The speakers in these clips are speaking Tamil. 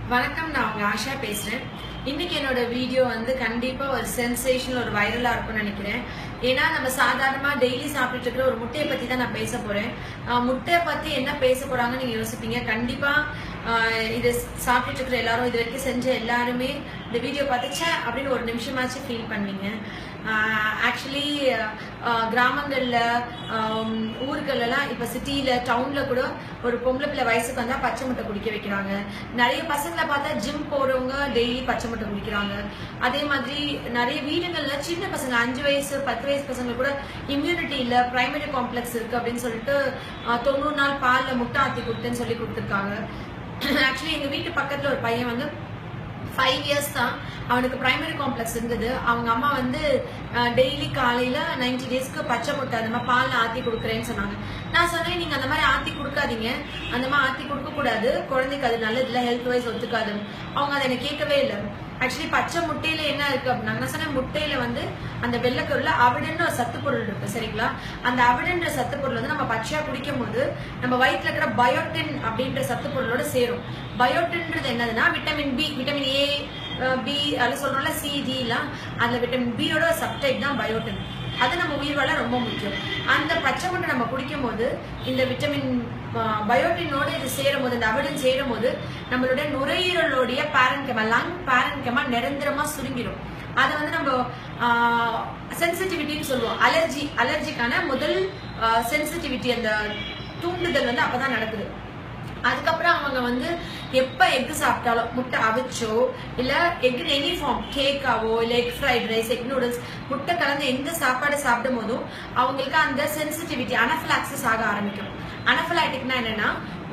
வணக்கம், நான் உங்க ஆஷா பேசுறேன். இன்னைக்கு என்னோட வீடியோ கண்டிப்பா ஒரு சென்சேஷனல், ஒரு வைரலா இருக்கும்னு நினைக்கிறேன். ஏன்னா நம்ம சாதாரணமா டெய்லி சாப்பிட்டுட்டு இருக்கிற ஒரு முட்டையை பத்தி தான் நான் பேச போறேன். முட்டையை பத்தி என்ன பேச போறாங்கன்னு நீங்க யோசிப்பீங்க. கண்டிப்பா இது சாப்பிட்டுட்டு இருக்கிற எல்லாரும், இது வரைக்கும் செஞ்ச எல்லாருமே இந்த வீடியோ பார்த்துச்சா அப்படின்னு ஒரு நிமிஷமாச்சு ஃபீல் பண்ணுவீங்க. ஆக்சுவலி கிராமங்கள்ல, ஊர்களெல்லாம், இப்ப சிட்டியில, டவுன்ல கூட ஒரு பொம்பளை பிள்ளை வயசுக்கு வந்தா பச்சை முட்டை குடிக்க வைக்கிறாங்க. நிறைய பசங்களை பார்த்தா ஜிம் போறவங்க டெய்லி பச்சை முட்டை குடிக்கிறாங்க. அதே மாதிரி நிறைய வீடுகள்ல சின்ன பசங்க 5 வயசு 10 வயசு பசங்க கூட இம்யூனிட்டி இல்ல, பிரைமரி காம்ப்ளெக்ஸ் இருக்கு அப்படின்னு சொல்லிட்டு 90 நாள் பால்ல முட்டை ஆத்தி கொடுத்துன்னு சொல்லி கொடுத்துருக்காங்க. ஆக்சுவலி எங்க வீட்டு பக்கத்துல ஒரு பையன் 5 இயர்ஸ் தான் அவனுக்கு பிரைமரி காம்ப்ளெக்ஸ் இருந்தது. அவங்க அம்மா டெய்லி காலையில 90 டேஸ்க்கு பச்சை முட்டை அந்த மாதிரி பால்ல ஆத்தி கொடுக்குறேன்னு சொன்னாங்க. நான் சொன்னேன், நீங்க அந்த மாதிரி ஆத்தி கொடுக்காதீங்க, அந்த மாதிரி ஆத்தி கொடுக்க கூடாது, குழந்தைக்கு அது நல்லது இல்லை, ஹெல்த் வைஸ் ஒத்துக்காது. அவங்க அதை எனக்கு கேட்கவே இல்லை. ஆக்சுவலி பச்சை முட்டையில என்ன இருக்கு அப்படின்னா, நான் சொன்னேன் முட்டையில அந்த வெள்ளைக்கருல அவிடன்ற ஒரு சத்து பொருள் இருக்கு, சரிங்களா? அந்த அவிடன்ற சத்து பொருள் நம்ம பச்சையா குடிக்கும் போது நம்ம வயிற்றுல இருக்கிற பயோட்டின் அப்படின்ற சத்து பொருளோட சேரும். பயோட்டின்றது என்னதுன்னா vitamin B, vitamin A, B, அதில் சொல்றோம்ல சி, டி எல்லாம், அந்த விட்டமின் பியோட சப்டைப் தான் பயோட்டின். அது நம்ம உயிர் வாழ ரொம்ப முக்கியம். அந்த பச்சை முட்டை நம்ம குடிக்கும் போது இந்த விட்டமின் பயோட்டினோட இது சேரும் போது, இந்த அவிடன் சேரும் போது நம்மளுடைய நுரையீரலுடைய பேரன்கெமா, லங் பேரன்கெமா நிரந்தரமா சுருங்கிடும். அதை நம்ம சென்சிட்டிவிட்டின்னு சொல்லுவோம். அலர்ஜிக்கான முதல் சென்சிட்டிவிட்டி, அந்த தூண்டுதல் அப்பதான் நடக்குது. அதுக்கப்புறம் அவங்க எப்ப எக் சாப்பிட்டாலும், முட்டை அவிச்சோ இல்ல எக் எனி ஃபார்ம், கேக்காவோ இல்ல egg fried rice, egg noodles, முட்டை கலந்து எந்த சாப்பாடு சாப்பிடும் போதும் அவங்களுக்கு அந்த சென்சிட்டிவிட்டி, அனஃபிலாக்சிஸ் ஆக ஆரம்பிக்கும். அனஃபிலாக்டிக்னா என்னன்னா,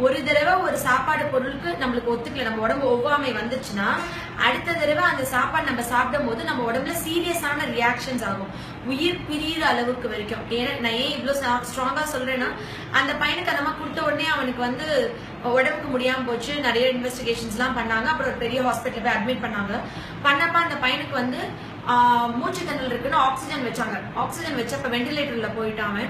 ஒரு தடவை ஒரு சாப்பாடு பொருளுக்கு நம்மளுக்கு ஒத்துக்கல, நம்ம உடம்பு ஒவ்வாமை வந்துச்சுன்னா அடுத்த தடவை அந்த சாப்பாடு நம்ம சாப்பிடும் போது நம்ம உடம்புல சீரியஸான ரியாக்ஷன்ஸ் ஆகும், உயிர் பிரியிற அளவுக்கு வரைக்கும். ஏன்னா நான் ஏன் இவ்வளவு ஸ்ட்ராங்கா சொல்றேன்னா, அந்த பையனுக்கு அந்த மாதிரி கொடுத்த உடனே அவனுக்கு உடம்புக்கு முடியாம போச்சு. நிறைய இன்வெஸ்டிகேஷன்ஸ் எல்லாம் பண்ணாங்க. அப்புறம் ஒரு பெரிய ஹாஸ்பிட்டல் போய் அட்மிட் பண்ணாங்க. பண்ணப்ப அந்த பையனுக்கு மூச்சு திணறல் இருக்குன்னு ஆக்சிஜன் வச்சாங்க. ஆக்சிஜன் வச்சப்ப வெண்டிலேட்டர்ல போயிட்டாங்க.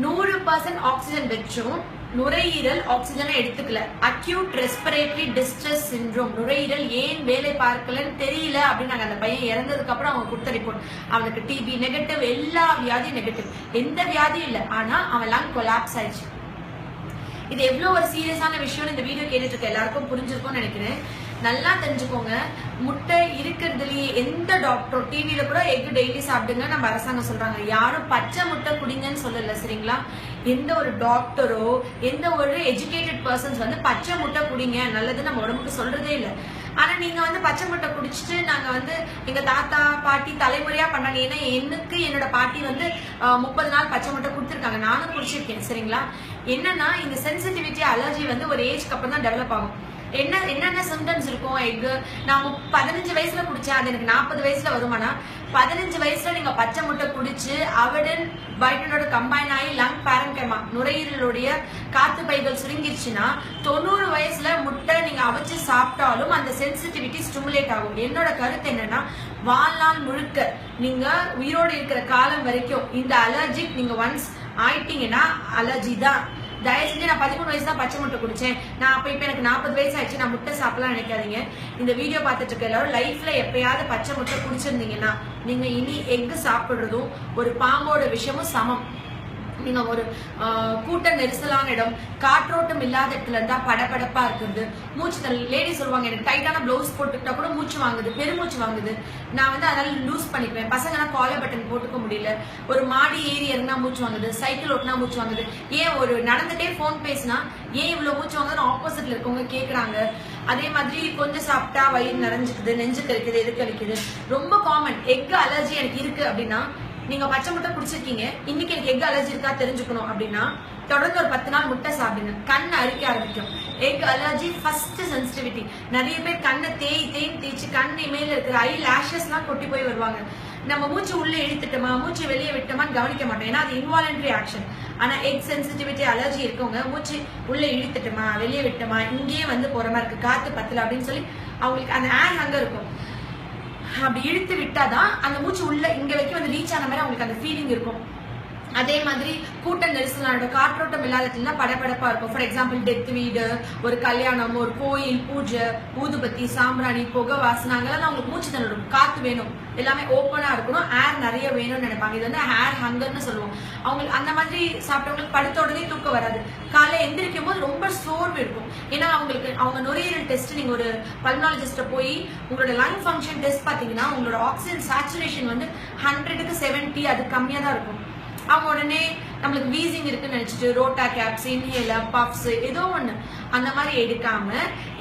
100% ஆக்சிஜன் வச்சும் நுரையீரல் ஆக்சிஜனை எடுத்துக்கல. அக்யூட் ரெஸ்பிரேட்டரி டிஸ்ட்ரெஸ் சிண்ட்ரோம், நுரையீரல் ஏன் வேலை பார்க்கலன்னு தெரியல அப்படின்னு அந்த பையன் இறந்ததுக்கு அப்புறம் அவங்க கொடுத்த ரிப்போர்ட். அவனுக்கு டிபி நெகட்டிவ், எல்லா வியாதியும் நெகட்டிவ், எந்த வியாதியும் இல்லை, ஆனா அவன் எல்லாம் கொலாப்ஸ் ஆயிடுச்சு. இது எவ்வளவு ஒரு சீரியஸான விஷயம் இந்த வீடியோ கேட்டுட்டு இருக்க எல்லாருக்கும் புரிஞ்சிருக்கும்னு நினைக்கிறேன். நல்லா தெரிஞ்சுக்கோங்க, முட்டை இருக்கிறதுலயே எந்த டாக்டர், டிவியில கூட எக் டெய்லி சாப்பிடுங்க நம்ம அரசாங்கம் சொல்றாங்க, யாரும் பச்சை முட்டை குடிங்கன்னு சொல்லல, சரிங்களா? எந்த ஒரு டாக்டரோ எந்த ஒரு எஜுகேட்டட் பர்சன்ஸ் பச்சை முட்டை குடிங்க நல்லது நம்ம உடம்புக்கு சொல்றதே இல்லை. ஆனா நீங்க பச்சை முட்டை குடிச்சிட்டு, நாங்க எங்க தாத்தா பாட்டி தலைமுறையா பண்ணாங்க. ஏன்னா எனக்கு என்னோட பாட்டி 30 நாள் பச்சை முட்டை கொடுத்துருக்காங்க, நானும் குடிச்சிருக்கேன், சரிங்களா? என்னன்னா இந்த சென்சிட்டிவிட்டி, அலர்ஜி ஒரு ஏஜ்க்கு அப்புறம் தான் டெவலப் ஆகும். என்னென்ன சிம்டம்ஸ் இருக்கும்? எக் நான் 15 வயசுல குடிச்சேன், அது எனக்கு 40 வயசுல வருமானா? 15 வயசுல நீங்க பச்சை முட்டை குடிச்சு அவிடன் பயோட்டினோட கம்பைன் ஆகி லங் பேரன்கெமா, நுரையீரலுடைய காத்து பைகள் சுருங்கிருச்சுன்னா 90 வயசுல முட்டை நீங்க அவிச்சு சாப்பிட்டாலும் அந்த சென்சிட்டிவிட்டி ஸ்டிமுலேட் ஆகும். என்னோட கருத்து என்னன்னா, வாழ்நாள் முழுக்க நீங்க உயிரோடு இருக்கிற காலம் வரைக்கும் இந்த அலர்ஜிக் நீங்க ஒன்ஸ் ஆயிட்டீங்கன்னா அலர்ஜி தான். தயவு செஞ்சு நான் 13 வயசு தான் பச்சை முட்டை குடிச்சேன், நான் இப்ப எனக்கு 40 வயசு ஆயிடுச்சு, நான் முட்டை சாப்பிடலாம் நினைக்காதீங்க. இந்த வீடியோ பார்த்துட்டு இருக்க எல்லாரும் லைஃப்ல எப்பயாவது பச்சை முட்டை குடிச்சிருந்தீங்கன்னா நீங்க இனி எக் சாப்பிடுறதும் ஒரு பாம்போட விஷயமும் சமம். நீங்க ஒரு கூட்ட நெரிசலான இடம், காற்றோட்டம் இல்லாத இடத்துல இருந்தா படபடப்பா இருக்குது, மூச்சு தள்ளி, லேடி சொல்லுவாங்க எனக்கு டைட்டான பிளவுஸ் போட்டுக்கிட்டா கூட மூச்சு வாங்குது, பெருமூச்சு வாங்குது, நான் அதனால லூஸ் பண்ணிக்குவேன். பசங்கன்னா காலர் பட்டன் போட்டுக்க முடியல, ஒரு மாடி ஏறி இறங்கினா மூச்சு வாங்குது, சைக்கிள் ஓட்டினா மூச்சு வாங்குது, ஏன் ஒரு நடந்துட்டே போன் பேசினா ஏன் இவ்வளவு மூச்சு வாங்குதுன்னு ஆப்போசிட்ல இருக்கவங்க கேக்குறாங்க. அதே மாதிரி கொஞ்சம் சாப்பிட்டா வயிறு நிறைஞ்சுக்குது, நெஞ்சு கழிக்குது, எது கழிக்குது, ரொம்ப காமன். எக் அலர்ஜி எனக்கு இருக்கு அப்படின்னா, நீங்க பச்சை முட்டை குடிச்சிருக்கீங்க, இன்னைக்கு எனக்கு எக் அலர்ஜி இருக்கா தெரிஞ்சுக்கணும் அப்படின்னா தொடர்ந்து ஒரு 10 நாள் முட்டை சாப்பிடுங்க, கண் அரிக்க ஆரம்பிக்கும். Egg allergy first sensitivity. நிறைய பேர் கண்ணை தேய்ச்சி கண் மேல இருக்கிற ஐ லேஷஸ் எல்லாம் கொட்டி போய் வருவாங்க. நம்ம மூச்சு உள்ள இழுத்துட்டோமா, மூச்சு வெளியே விட்டோமான்னு கவனிக்க மாட்டோம், ஏன்னா அது இன்வாலன்டரி ஆக்ஷன். ஆனா எக் சென்சிட்டிவிட்டி அலர்ஜி இருக்கவங்க மூச்சு உள்ள இழுத்துட்டோமா வெளியே விட்டோமா, இங்கேயே போற மாதிரி இருக்கு, காத்து பத்தல அப்படின்னு சொல்லி அவங்களுக்கு அந்த ஏர் ஹங்கர் இருக்கும். அப்படி இழுத்து விட்டாதான் அந்த மூச்சு உள்ள இங்க வரைக்கும் ரீச் ஆன மாதிரி அவங்களுக்கு அந்த ஃபீலிங் இருக்கும். அதே மாதிரி கூட்ட நெரிசலான காற்றோட்டம் இல்லாததுல படபடப்பா இருக்கும். ஃபார் எக்ஸாம்பிள் டெத் வீடு, ஒரு கல்யாணம், ஒரு கோயில், பூஜை, ஊதுபத்தி, சாம்பிராணி, புகை வாசனை, அங்கெல்லாம் அவங்களுக்கு மூச்சு தள்ளிடும். காத்து வேணும், எல்லாமே ஓப்பனா இருக்கணும், ஏர் நிறைய வேணும்னு நினைப்பாங்க. இது வந்து ஏர் ஹங்கர்னு சொல்லுவோம். அவங்களுக்கு அந்த மாதிரி சாப்பிட்டவங்களுக்கு படுத்த உடனே தூக்கம் வராது. காலை எந்திரிக்கும் போது ரொம்ப சோர்வு இருக்கும். ஏன்னா அவங்க நுரையீரல் டெஸ்ட், நீங்க ஒரு பல்மாலஜிஸ்ட போய் உங்களோட லங் ஃபங்க்ஷன் டெஸ்ட் பாத்தீங்கன்னா உங்களோட ஆக்சிஜன் சேச்சுரேஷன் வந்து 100க்கு 70 அது கம்மியா தான் இருக்கும். அவங்க உடனே நம்மளுக்கு வீசிங் இருக்குன்னு நினைச்சிட்டு ரோட்டா கேப்ஸ், இன்ஹேலர், பஃப்ஸ் ஏதோ ஒண்ணு அந்த மாதிரி எடுக்காம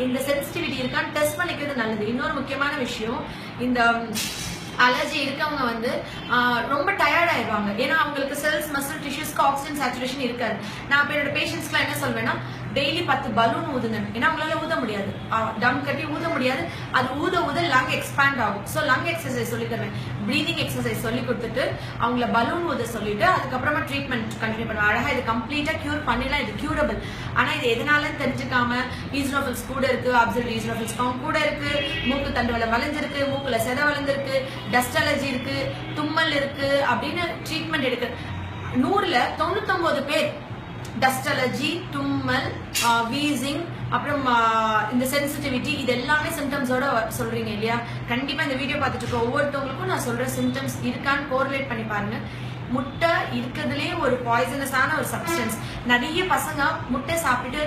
இந்த சென்சிட்டிவிட்டி இருக்கான்னு டெஸ்ட் பண்ணிக்கிறது நல்லது. இன்னொரு முக்கியமான விஷயம், இந்த அலர்ஜி இருக்கவங்க வந்து ரொம்ப டயர்ட் ஆயிடுவாங்க. ஏன்னா அவங்களுக்கு செல்ஸ், மசில், டிஷ்யூஸ்க்கு ஆக்சிஜன் சேச்சுரேஷன் இருக்காது. நான் இப்போ என்னோட பேஷண்ட்ஸ்க்குலாம் என்ன சொல்வேன்னா, டெய்லி 10 பலூன் ஊதுங்க. ஏன்னா அவங்களால ஊத முடியாது, டம் கட்டி ஊத முடியாது. அது ஊத லங் எக்ஸ்பேண்ட் ஆகும். ஸோ லங் எக்ஸசைஸ் சொல்லி தருவேன், ப்ரீதிங் எக்ஸசைஸ் சொல்லி கொடுத்துட்டு அவங்கள பலூன் ஊத சொல்லிட்டு அதுக்கப்புறமா ட்ரீட்மெண்ட் கண்டினியூ பண்ணுவேன். அழகா இது கம்ப்ளீட்டா கியூர் பண்ணிடலாம். இது கியூரபிள். ஆனா இது எதனாலன்னு தெரிஞ்சுக்காம ஈஸ்னோஃபில்ஸ் கூட இருக்கு, அப்சர்வ் ஈஸ்னோஃபில்ஸ் கவுண்ட் கூட இருக்கு, மூக்கு தண்டு வளைஞ்சிருக்கு, மூக்குல செத வளைஞ்சிருக்கு, டஸ்ட் அலர்ஜி இருக்கு, தும்மல் இருக்கு அப்படின்னு ட்ரீட்மெண்ட் எடுக்கு. 100ல 99 பேர் டஸ்ட் அலர்ஜி, தும்மல், வீசிங், அப்புறம் இந்த சென்சிட்டிவிட்டி, இது எல்லாமே சிம்டம்ஸோட சொல்றீங்க இல்லையா? கண்டிப்பா இந்த வீடியோ பார்த்துட்டு இருக்க ஒவ்வொருத்தவங்களுக்கும் நான் சொல்ற சிம்டம்ஸ் இருக்கான்னு கோரிலேட் பண்ணி பாருங்க. முட்டை இருக்கிறதுலே ஒரு பாய்சனஸான ஒரு சப்ஸ்டன்ஸ். நிறைய பசங்க முட்டை சாப்பிட்டு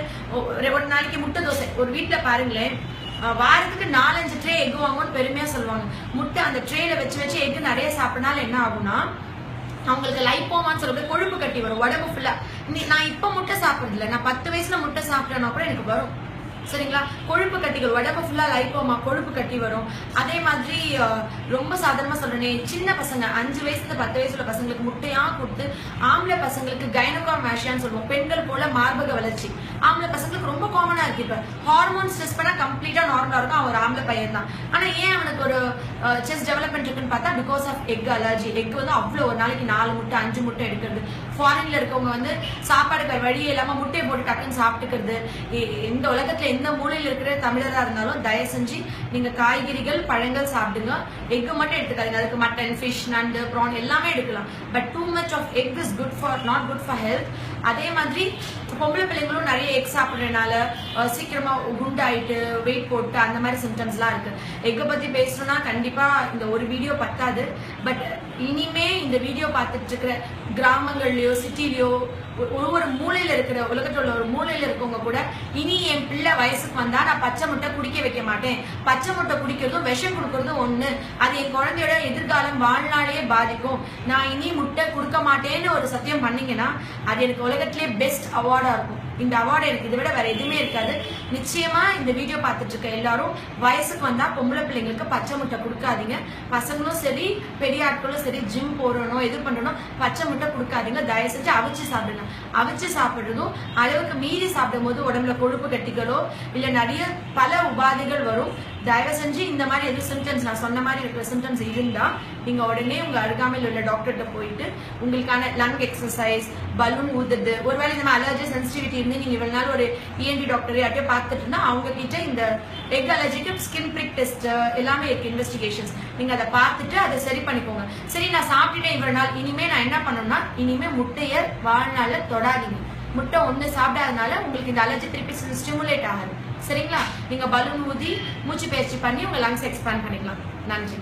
ஒரு நாளைக்கு முட்டை தோசை, ஒரு வீட்டுல பாருங்களேன், வாரத்துக்கு 4-5 ட்ரே எக் வாங்கும்னு பெருமையா சொல்லுவாங்க. முட்டை அந்த ட்ரேல வச்சு எக் நிறைய சாப்பிட்டனால என்ன ஆகும்னா அவங்களுக்கு லைப்போமான்னு சொல்லக்கூடிய கொழுப்பு கட்டி வரும் உடம்பு ஃபுல்லா. நான் இப்ப முட்டை சாப்பிடுறது இல்லை, நான் 10 வயசுல முட்டை சாப்பிட்டேன்னா கூட எனக்கு வரும். சரிங்களா? கொழுப்பு கட்டிகள் உடம்பு ஃபுல்லா லைப்போமா, கொழுப்பு கட்டி வரும். அதே மாதிரி ரொம்ப சாதாரணமா சொல்றேன், சின்ன பசங்க 5 வயசுல 10 வயசுல பசங்களுக்கு முட்டையா கொடுத்து, ஆம்பளை பசங்களுக்கு கைனகோமாஷியான்னு சொல்லுவோம், பெண்கள் போல மார்பக வளர்ச்சி. ஆம்பளை பசங்களுக்கு ரொம்ப காமனா இருக்கு. இப்ப ஹார்மோன்ஸ் டெஸ்ட் பண்ணா கம்ப்ளீட்டா நார்மலா இருக்கும், அவர் ஆம்பளை பையன் தான். ஆனா ஏன் அவனுக்கு ஒரு செஸ்ட் டெவலப்மெண்ட் இருக்குன்னு பார்த்தா because of egg allergy. Egg வந்து அவ்வளவு ஒரு நாளைக்கு 4 முட்டை 5 முட்டை எடுக்கிறது. ஃபாரின்ல இருக்கவங்க வந்து சாப்பாடுக்கு வழியே இல்லாம முட்டையை போட்டு டக்குன்னு சாப்பிட்டுக்கிறது. இந்த உலகத்துல எந்த மூலையில் இருக்கிற தமிழரா இருந்தாலும் தயவு செஞ்சு நீங்க காய்கறிகள், பழங்கள் சாப்பிடுங்க. எக் மட்டும் எடுத்துக்காதீங்க. அதுக்கு மட்டன், ஃபிஷ், நண்டு, ப்ரான் எல்லாமே எடுக்கலாம். But too much of egg is good for not good for health. அதே மாதிரி பொம்பளை பிள்ளைங்களும் நிறைய எக் சாப்பிடுறதுனால சீக்கிரமா குண்டாயிட்டு வெயிட் போட்டு அந்த மாதிரி சிம்டம்ஸ்லாம் இருக்கு. எக்கை பத்தி பேசணும்னா கண்டிப்பா இந்த ஒரு வீடியோ பத்தாது. பட் இனிமே இந்த வீடியோ பார்த்துட்டு இருக்கிற கிராமங்கள்லயோ சிட்டிலயோ ஒரு மூலையில இருக்கிற உலகத்துல உள்ள ஒரு மூலையில இருக்கவங்க கூட இனி என் பிள்ளை வயசுக்கு வந்தா நான் பச்சை முட்டை குடிக்க வைக்க மாட்டேன். பச்சை முட்டை குடிக்கிறதும் விஷம் கொடுக்கறதும் ஒண்ணு, அது என் குழந்தையோட எதிர்காலம் வாழ்நாளையே பாதிக்கும், நான் இனி முட்டை கொடுக்க மாட்டேன்னு ஒரு சத்தியம் பண்ணீங்கன்னா அது எனக்கு உலகத்திலே பெஸ்ட் அவார்டா இருக்கும். இந்த அவார்டு எனக்கு இதை விட வேற எதுவுமே இருக்காது. நிச்சயமா இந்த வீடியோ பார்த்துட்டு இருக்க எல்லாரும் வயசுக்கு வந்தா பொம்பளை பிள்ளைங்களுக்கு பச்சை முட்டை கொடுக்காதீங்க. பசங்களும் சரி, பெரிய ஆட்களும் சரி, ஜிம் போறணும் எது பண்றணும், பச்சை முட்டை கொடுக்காதீங்க. தயவு செஞ்சு அவிச்சு சாப்பிடுங்க. அவிச்சு சாப்பிடுறதும் அளவுக்கு மீறி சாப்பிடும் போது உடம்புல கொழுப்பு கட்டிகளோ இல்ல நிறைய பல உபாதைகள் வரும். தயவு செஞ்சு இந்த மாதிரி எது சிம்டம்ஸ் நான் சொன்ன மாதிரி இருக்கிற சிம்டம்ஸ் இருந்தா நீங்க உடனே உங்க அருகாமையில் உள்ள டாக்டர்கிட்ட போயிட்டு உங்களுக்கான லங் எக்ஸசைஸ், பலூன் ஊதுறது, ஒருவேளை இந்த அலர்ஜி சென்சிட்டிவிட்டி இருந்து நீங்க இவ்வளவு நாள் ஒரு ENT டாக்டர் யார்ட்டே பார்த்துட்டு இருந்தா அவங்க கிட்ட இந்த எக் அலர்ஜிக்கு ஸ்கின் பிரிக் டெஸ்ட் எல்லாமே இருக்கு, இன்வெஸ்டிகேஷன்ஸ். நீங்க அதை பார்த்துட்டு அதை சரி பண்ணிக்கோங்க. சரி, நான் சாப்பிட்டுட்டேன் இவ்வளவு நாள், இனிமே நான் என்ன பண்ணணும்னா இனிமே முட்டைய வாழ்நாள்ல தொடாதீங்க. முட்டை ஒண்ணு சாப்பிடாதனால உங்களுக்கு இந்த அலர்ஜி திருப்பி ஸ்டிமுலேட் ஆகாது. சரிங்களா? நீங்க பலூன் ஊதி மூச்சு பயிற்சி பண்ணி உங்க லங்ஸ் எக்ஸ்பேண்ட் பண்ணிக்கலாம். நன்றி.